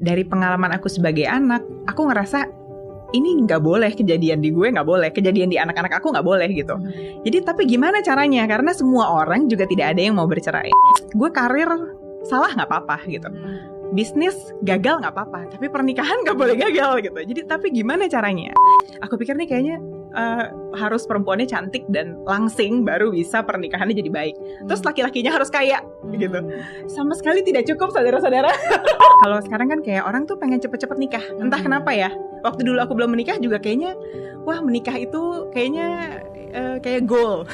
dari pengalaman aku sebagai anak, aku ngerasa ini nggak boleh kejadian di gue, nggak boleh kejadian di anak-anak aku, nggak boleh gitu. Jadi tapi gimana caranya? Karena semua orang juga tidak ada yang mau bercerai. Gue karir salah nggak apa-apa gitu, bisnis gagal nggak apa-apa, tapi pernikahan nggak boleh gagal gitu. Jadi tapi gimana caranya? Aku pikir nih kayaknya harus perempuannya cantik dan langsing baru bisa pernikahannya jadi baik. Terus laki-lakinya harus kaya gitu. Sama sekali tidak cukup, saudara-saudara. Kalau sekarang kan kayak orang tuh pengen cepet-cepet nikah. Entah kenapa ya. Waktu dulu aku belum menikah juga kayaknya, wah menikah itu kayaknya kayak goal.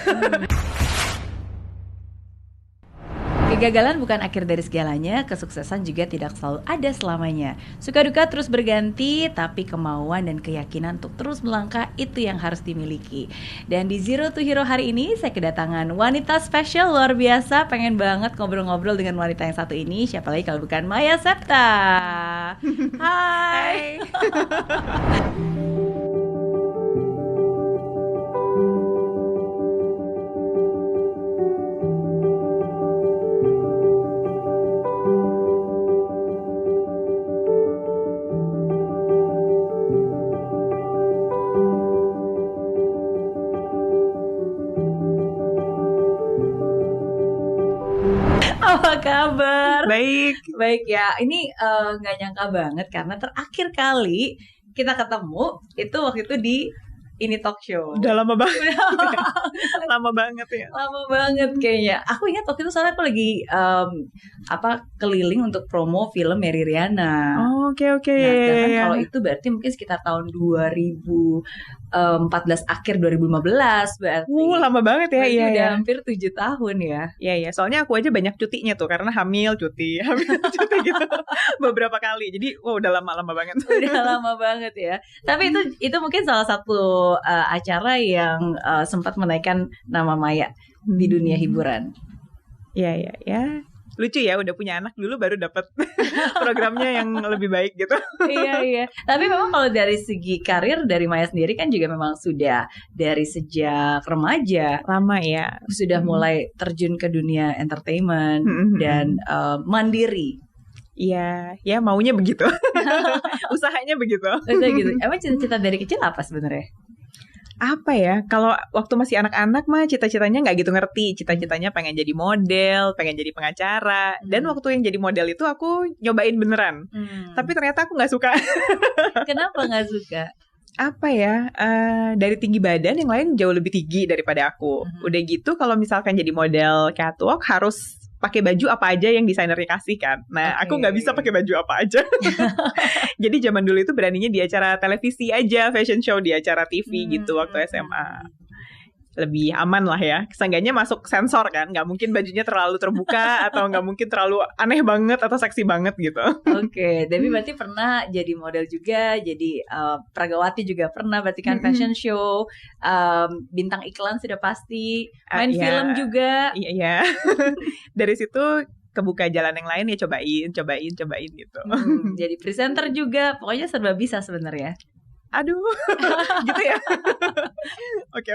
Kegagalan bukan akhir dari segalanya, kesuksesan juga tidak selalu ada selamanya. Suka duka terus berganti, tapi kemauan dan keyakinan untuk terus melangkah itu yang harus dimiliki. Dan di Zero to Hero hari ini saya kedatangan wanita spesial luar biasa. Pengen banget ngobrol-ngobrol dengan wanita yang satu ini. Siapa lagi kalau bukan Maya Septa. Hai. Apa kabar? Baik Ya. Ini nggak nyangka banget karena terakhir kali kita ketemu itu waktu itu di Ini Talk Show. Udah lama banget. Lama banget ya. Lama banget kayaknya. Aku ingat waktu itu soalnya aku lagi keliling untuk promo film Mary Riana. Oh, oke. Nah, kalau itu berarti mungkin sekitar tahun 2014 akhir 2015 berarti. Lama banget ya. Berarti iya. Udah hampir 7 tahun ya. Iya. Soalnya aku aja banyak cutinya tuh karena hamil cuti gitu beberapa kali. Jadi udah lama banget. Udah lama banget ya. Tapi itu mungkin salah satu acara yang sempat menaikkan nama Maya di dunia hiburan. Iya. Lucu ya, udah punya anak dulu baru dapat programnya yang lebih baik gitu. Iya. Tapi memang kalau dari segi karir dari Maya sendiri kan juga memang sudah dari sejak remaja lama ya. Sudah mulai terjun ke dunia entertainment dan mandiri. Iya, maunya begitu. Usahanya begitu. Emang cita-cita dari kecil apa sebenarnya? Apa ya, kalau waktu masih anak-anak mah cita-citanya nggak gitu ngerti. Cita-citanya pengen jadi model, pengen jadi pengacara. Dan waktu yang jadi model itu aku nyobain beneran. Tapi ternyata aku nggak suka. Kenapa nggak suka? Apa ya, dari tinggi badan yang lain jauh lebih tinggi daripada aku. Udah gitu kalau misalkan jadi model catwalk harus pakai baju apa aja yang desainernya kasih kan. Nah, aku nggak bisa pakai baju apa aja. Jadi zaman dulu itu beraninya di acara televisi aja, fashion show di acara TV gitu waktu SMA. Lebih aman lah ya. Seenggaknya masuk sensor kan, nggak mungkin bajunya terlalu terbuka atau nggak mungkin terlalu aneh banget atau seksi banget gitu. Oke, tapi berarti pernah jadi model juga, jadi pragawati juga pernah, berarti kan fashion show, bintang iklan sudah pasti, main film juga. Iya. Dari situ kebuka jalan yang lain ya cobain gitu. Jadi presenter juga, pokoknya serba bisa sebenarnya. Aduh, gitu ya. Oke.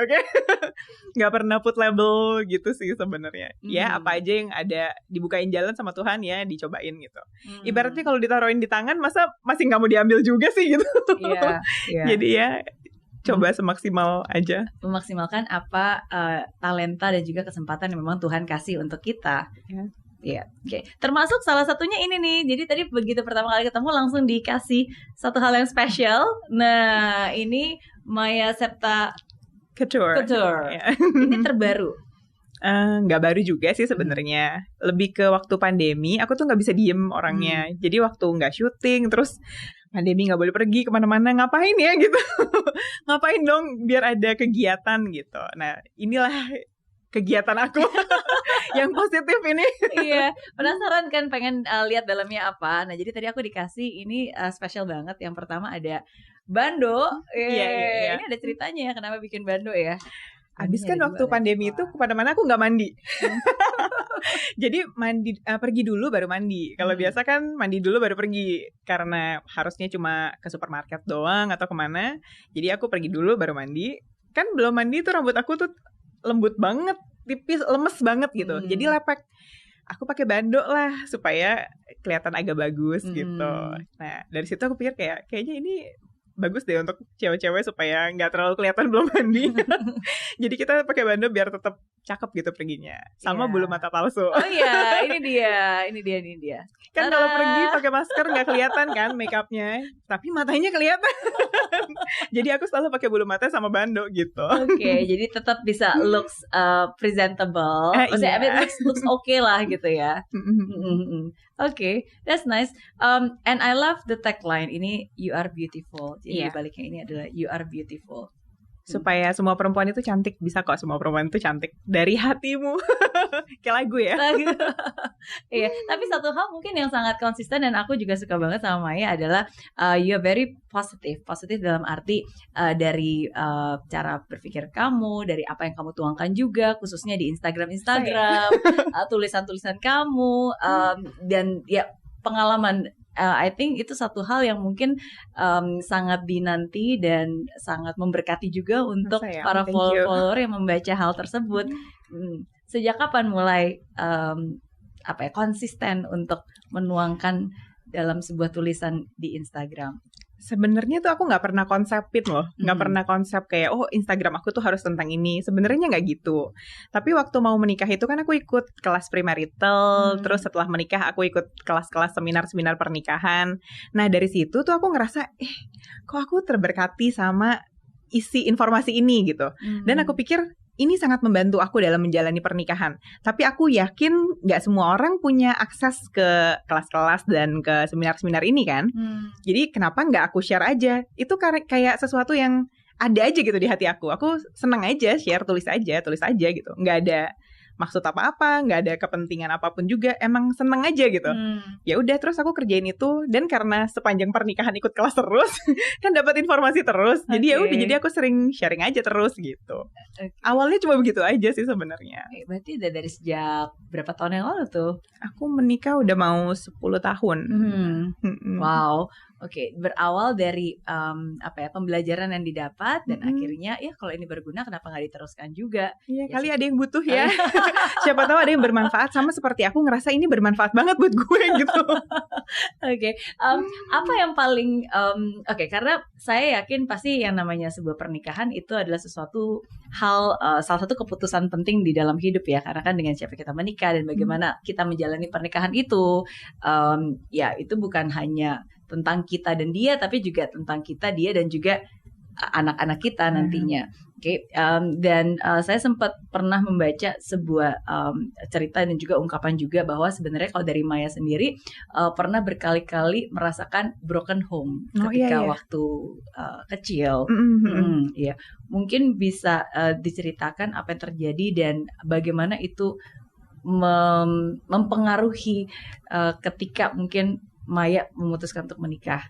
Nggak pernah put label gitu sih sebenarnya. Ya apa aja yang ada dibukain jalan sama Tuhan ya dicobain gitu. Ibaratnya kalau ditaruhin di tangan masa masih nggak mau diambil juga sih gitu. Iya. Jadi ya coba semaksimal aja. Memaksimalkan apa talenta dan juga kesempatan yang memang Tuhan kasih untuk kita. Iya, oke. Termasuk salah satunya ini nih. Jadi tadi begitu pertama kali ketemu langsung dikasih satu hal yang spesial. Nah, ini Maya Septa Couture. Ini terbaru. Nggak baru juga sih sebenarnya. Lebih ke waktu pandemi, aku tuh nggak bisa diem orangnya. Jadi waktu nggak syuting, terus pandemi nggak boleh pergi kemana-mana, ngapain ya gitu? Ngapain dong biar ada kegiatan gitu. Nah, inilah kegiatan aku yang positif ini. Iya, penasaran kan pengen lihat dalamnya apa. Nah, jadi tadi aku dikasih ini spesial banget. Yang pertama ada bando. Iya. Ini ada ceritanya ya kenapa bikin bando ya. Habis kan waktu pandemi itu pada mana aku nggak mandi. Jadi pergi dulu baru mandi. Kalau biasa kan mandi dulu baru pergi karena harusnya cuma ke supermarket doang atau kemana. Jadi aku pergi dulu baru mandi. Kan belum mandi tuh rambut aku tuh lembut banget, tipis, lemes banget gitu. Jadi lepek. aku pakai bando lah supaya kelihatan agak bagus gitu. Nah dari situ aku pikir kayaknya ini bagus deh untuk cewek-cewek supaya nggak terlalu kelihatan belum mandi. Jadi kita pakai bando biar tetap cakep gitu perginya. Sama bulu mata palsu. Oh iya, ini dia. Kan kalau pergi pakai masker nggak kelihatan kan makeupnya, tapi matanya kelihatan. Jadi aku selalu pakai bulu mata sama bando gitu. Oke, jadi tetap bisa looks presentable. Maksudnya looks okay lah gitu ya. Oke, that's nice. And I love the tagline ini, you are beautiful. Jadi baliknya ini adalah you are beautiful. Supaya semua perempuan itu cantik. Bisa kok semua perempuan itu cantik dari hatimu. Kayak lagu ya. Iya, tapi satu hal mungkin yang sangat konsisten dan aku juga suka banget sama Maya adalah you are very positive. Positif dalam arti dari cara berpikir kamu, dari apa yang kamu tuangkan juga, khususnya di Instagram, tulisan-tulisan kamu, dan ya pengalaman. I think itu satu hal yang mungkin sangat dinanti dan sangat memberkati juga untuk para follower yang membaca hal tersebut. Sejak kapan mulai konsisten untuk menuangkan dalam sebuah tulisan di Instagram? Sebenarnya tuh aku nggak pernah konsepin loh, nggak pernah konsep kayak Instagram aku tuh harus tentang ini. Sebenarnya nggak gitu. Tapi waktu mau menikah itu kan aku ikut kelas premarital, terus setelah menikah aku ikut kelas-kelas seminar-seminar pernikahan. Nah dari situ tuh aku ngerasa, kok aku terberkati sama isi informasi ini gitu. Dan aku pikir ini sangat membantu aku dalam menjalani pernikahan. Tapi aku yakin gak semua orang punya akses ke kelas-kelas dan ke seminar-seminar ini kan. Jadi kenapa gak aku share aja? Itu kayak sesuatu yang ada aja gitu di hati aku. Aku seneng aja share, tulis aja gitu. Gak ada maksud apa-apa, nggak ada kepentingan apapun juga, emang seneng aja gitu. Ya udah, terus aku kerjain itu, dan karena sepanjang pernikahan ikut kelas terus, kan dapat informasi terus. Jadi ya udah, jadi aku sering sharing aja terus gitu. Awalnya cuma begitu aja sih sebenarnya. Berarti udah dari sejak berapa tahun yang lalu tuh? Aku menikah udah mau 10 tahun. Wow. Oke, berawal dari pembelajaran yang didapat dan akhirnya ya kalau ini berguna kenapa nggak diteruskan juga? Iya, kali ada yang butuh ya. Siapa tahu ada yang bermanfaat, sama seperti aku ngerasa ini bermanfaat banget buat gue gitu. Oke, apa yang paling karena saya yakin pasti yang namanya sebuah pernikahan itu adalah sesuatu hal salah satu keputusan penting di dalam hidup ya, karena kan dengan siapa kita menikah dan bagaimana kita menjalani pernikahan itu, ya itu bukan hanya tentang kita dan dia, tapi juga tentang kita, dia, dan juga anak-anak kita nantinya. Dan saya sempat pernah membaca sebuah cerita dan juga ungkapan juga bahwa sebenarnya kalau dari Maya sendiri pernah berkali-kali merasakan broken home ketika waktu kecil. Ya, mungkin bisa diceritakan apa yang terjadi dan bagaimana itu mempengaruhi ketika mungkin Maya memutuskan untuk menikah.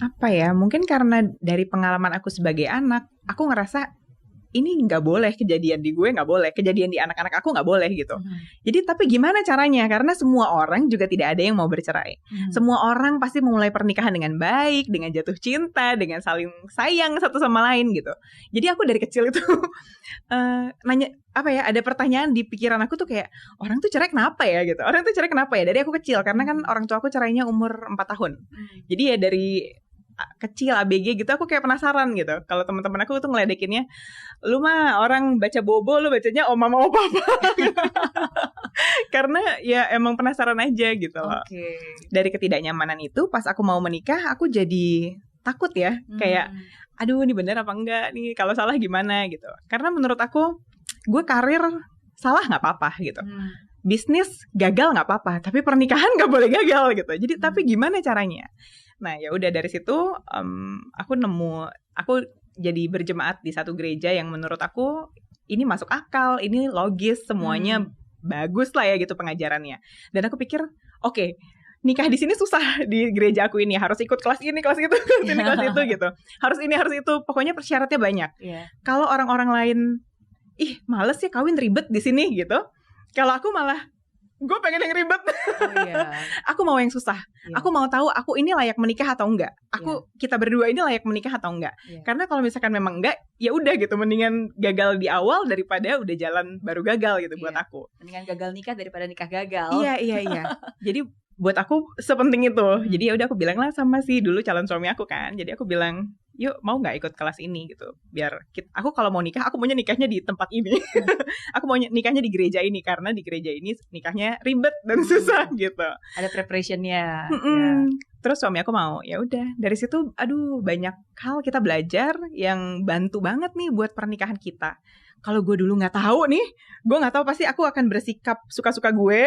Apa ya, mungkin karena dari pengalaman aku sebagai anak, aku ngerasa ini nggak boleh kejadian di gue, nggak boleh kejadian di anak-anak aku, nggak boleh gitu. Jadi tapi gimana caranya? Karena semua orang juga tidak ada yang mau bercerai. Semua orang pasti memulai pernikahan dengan baik, dengan jatuh cinta, dengan saling sayang satu sama lain gitu. Jadi aku dari kecil itu nanya ada pertanyaan di pikiran aku tuh kayak, orang tuh cerai kenapa ya gitu. Orang tuh cerai kenapa ya? Dari aku kecil, karena kan orang tua aku cerainya umur 4 tahun. Jadi ya dari kecil ABG gitu aku kayak penasaran gitu. Kalau teman-teman aku tuh ngeledekinnya, lu mah orang baca bobo, lu bacanya om mama om papa. Karena ya emang penasaran aja gitu loh. Dari ketidaknyamanan itu pas aku mau menikah aku jadi takut ya. Kayak aduh ini bener apa enggak nih, kalau salah gimana gitu. Karena menurut aku gue karir salah gak apa-apa gitu. Bisnis gagal gak apa-apa, tapi pernikahan gak boleh gagal gitu. Jadi tapi gimana caranya? Nah ya udah dari situ aku jadi berjemaat di satu gereja yang menurut aku ini masuk akal, ini logis, semuanya bagus lah ya gitu pengajarannya. Dan aku pikir oke, nikah di sini susah di gereja aku ini, harus ikut kelas ini, kelas itu, kelas ini, kelas itu gitu. Harus ini, harus itu, pokoknya persyaratnya banyak. Kalau orang-orang lain, males ya kawin ribet di sini gitu. Kalau aku malah gue pengen yang ribet. Oh iya. Aku mau yang susah. Iya. Aku mau tahu aku ini layak menikah atau enggak. Kita berdua ini layak menikah atau enggak. Karena kalau misalkan memang enggak, ya udah gitu, mendingan gagal di awal daripada udah jalan baru gagal gitu buat aku. Mendingan gagal nikah daripada nikah gagal. Iya. Jadi buat aku sepenting itu. Jadi ya udah aku bilang lah sama si dulu calon suami aku kan. Jadi aku bilang, yuk mau nggak ikut kelas ini gitu. Biar aku kalau mau nikah, aku maunya nikahnya di tempat ini. Aku mau nikahnya di gereja ini karena di gereja ini nikahnya ribet dan susah gitu. Ada preparationnya. Terus suami aku mau. Ya udah dari situ, aduh banyak hal kita belajar yang bantu banget nih buat pernikahan kita. Kalau gue dulu nggak tahu nih, gue nggak tahu pasti aku akan bersikap suka-suka gue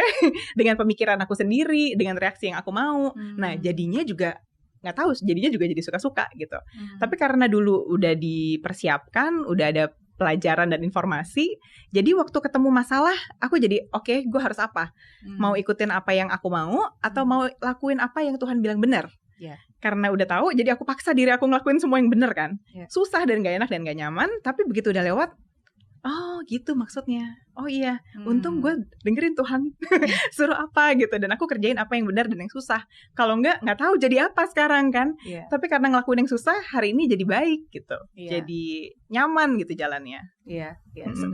dengan pemikiran aku sendiri, dengan reaksi yang aku mau. Nah jadinya juga nggak tahu, jadinya juga jadi suka-suka gitu. Tapi karena dulu udah dipersiapkan, udah ada pelajaran dan informasi, jadi waktu ketemu masalah, aku jadi oke, gue harus apa? Mau ikutin apa yang aku mau, atau mau lakuin apa yang Tuhan bilang benar? Karena udah tahu, jadi aku paksa diri aku ngelakuin semua yang benar kan. Susah dan gak enak dan gak nyaman, tapi begitu udah lewat, oh gitu maksudnya. Oh iya, untung gue dengerin Tuhan suruh apa gitu, dan aku kerjain apa yang benar dan yang susah. Kalau nggak tahu jadi apa sekarang kan. Tapi karena ngelakuin yang susah, hari ini jadi baik gitu. Jadi nyaman gitu jalannya.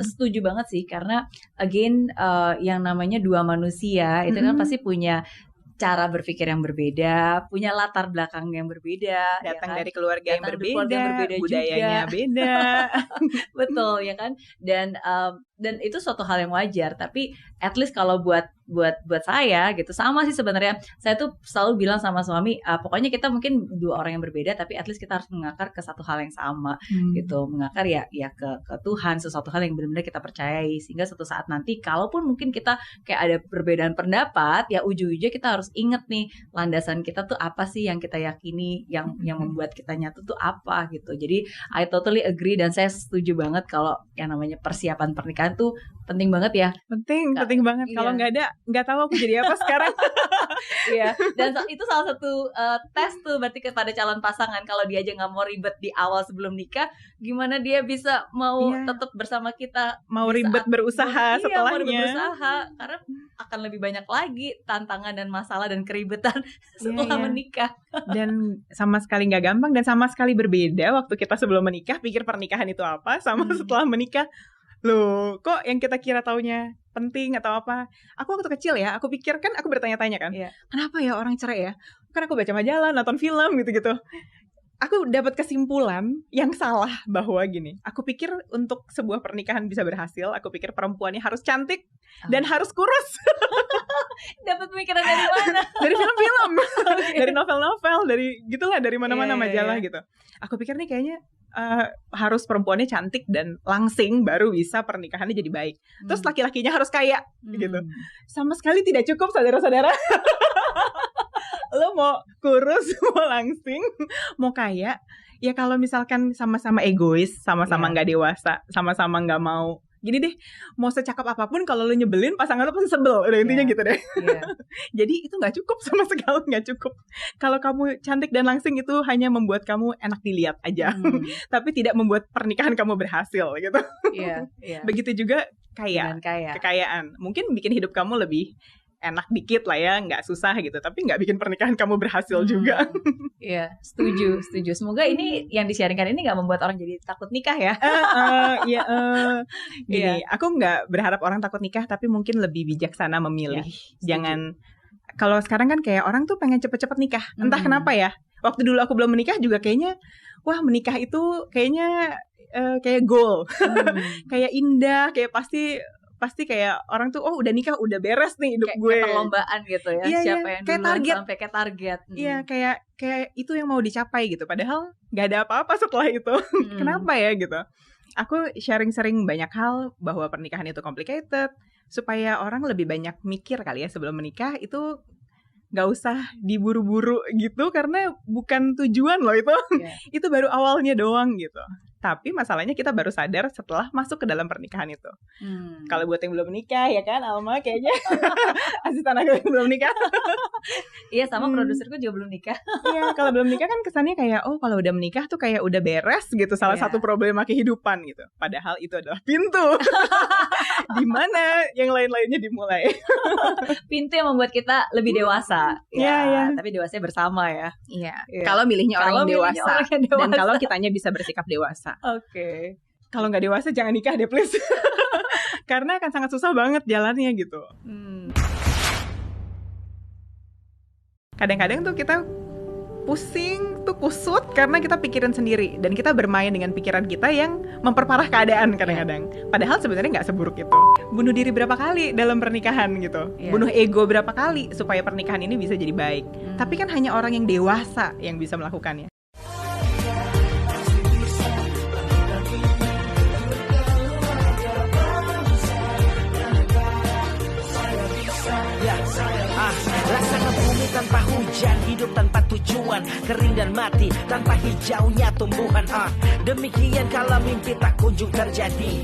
Setuju banget sih, karena again yang namanya dua manusia itu kan pasti punya cara berpikir yang berbeda, punya latar belakang yang berbeda, datang dari keluarga yang berbeda budayanya juga beda. Betul ya kan, dan itu suatu hal yang wajar. Tapi at least kalau buat saya gitu, sama sih sebenarnya. Saya tuh selalu bilang sama suami, pokoknya kita mungkin dua orang yang berbeda, tapi at least kita harus mengakar ke satu hal yang sama gitu, mengakar ya ke Tuhan, sesuatu hal yang benar-benar kita percayai, sehingga suatu saat nanti kalaupun mungkin kita kayak ada perbedaan pendapat, ya ujung-ujungnya kita harus inget nih landasan kita tuh apa sih yang kita yakini, yang membuat kita nyatu tuh apa gitu. Jadi I totally agree, dan saya setuju banget kalau yang namanya persiapan pernikahan tuh penting banget ya. Penting banget. Kalau nggak tahu aku jadi apa sekarang. Iya. Dan itu salah satu tes tuh berarti kepada calon pasangan. Kalau dia aja nggak mau ribet di awal sebelum nikah, gimana dia bisa mau tetap bersama kita? Mau ribet berusaha setelahnya. Mau ribet berusaha, karena akan lebih banyak lagi tantangan dan masalah dan keribetan setelah menikah. Dan sama sekali nggak gampang, dan sama sekali berbeda waktu kita sebelum menikah pikir pernikahan itu apa, sama setelah menikah. Loh, kok yang kita kira taunya penting atau apa? Aku waktu kecil ya, aku pikir kan, aku bertanya-tanya kan, kenapa ya orang cerai ya? Kan aku baca majalah, nonton film gitu-gitu. Aku dapat kesimpulan yang salah bahwa gini, aku pikir untuk sebuah pernikahan bisa berhasil, aku pikir perempuannya harus cantik dan harus kurus. Dapat pemikiran dari mana? Dari film-film, dari novel-novel, dari gitulah, dari mana-mana majalah gitu. Aku pikir nih kayaknya harus perempuannya cantik dan langsing baru bisa pernikahannya jadi baik. Terus laki-lakinya harus kaya gitu. Sama sekali tidak cukup, saudara-saudara. Lo mau kurus, mau langsing, mau kaya, ya kalau misalkan sama-sama egois, sama-sama nggak dewasa, sama-sama nggak mau, gini deh, mau secakap apapun kalau lo nyebelin pasangan lo pasti sebel, udah intinya gitu deh. Jadi itu nggak cukup, sama sekali nggak cukup. Kalau kamu cantik dan langsing itu hanya membuat kamu enak dilihat aja, tapi tidak membuat pernikahan kamu berhasil gitu. Begitu juga kekayaan, mungkin bikin hidup kamu lebih enak dikit lah ya, nggak susah gitu, tapi nggak bikin pernikahan kamu berhasil juga. Iya, setuju. Semoga ini yang di-sharingkan ini nggak membuat orang jadi takut nikah ya. Gini, aku nggak berharap orang takut nikah, tapi mungkin lebih bijaksana memilih. Jangan, kalau sekarang kan kayak orang tuh pengen cepet-cepet nikah, entah kenapa ya. Waktu dulu aku belum menikah juga kayaknya, wah menikah itu kayaknya kayak goal, kayak indah, kayak pasti kayak orang tuh, oh udah nikah udah beres nih hidup gue. Kayak perlombaan gitu ya, siapa yang kayak duluan target. sampai kayak target. Iya, kayak itu yang mau dicapai gitu. Padahal nggak ada apa-apa setelah itu. Kenapa ya gitu? Aku sharing banyak hal bahwa pernikahan itu complicated, supaya orang lebih banyak mikir kali ya sebelum menikah. Itu nggak usah diburu-buru gitu, karena bukan tujuan loh itu. Itu baru awalnya doang gitu. Tapi masalahnya kita baru sadar setelah masuk ke dalam pernikahan itu. Kalau buat yang belum menikah ya kan, Alma kayaknya asisten aku yang belum nikah. Iya, sama produserku juga belum nikah. Iya, kalau belum nikah kan kesannya kayak oh kalau udah menikah tuh kayak udah beres gitu salah satu problema kehidupan gitu. Padahal itu adalah pintu di mana yang lain-lainnya dimulai. Pintu yang membuat kita lebih dewasa. Iya. Tapi dewasanya bersama ya. Iya. Kalau milihnya orang yang dewasa. Dan kalau kitanya bisa bersikap dewasa. Oke. Kalau nggak dewasa jangan nikah deh please. Karena akan sangat susah banget jalannya gitu. Kadang-kadang tuh kita pusing tuh kusut karena kita pikirin sendiri dan kita bermain dengan pikiran kita yang memperparah keadaan kadang-kadang. Padahal sebenarnya nggak seburuk itu. Bunuh diri berapa kali dalam pernikahan gitu. Bunuh ego berapa kali supaya pernikahan ini bisa jadi baik. Tapi kan hanya orang yang dewasa yang bisa melakukannya. Rasanya bumi tanpa hujan, hidup tanpa tujuan, kering dan mati tanpa hijaunya tumbuhan. Demikian kalau mimpi tak kunjung terjadi.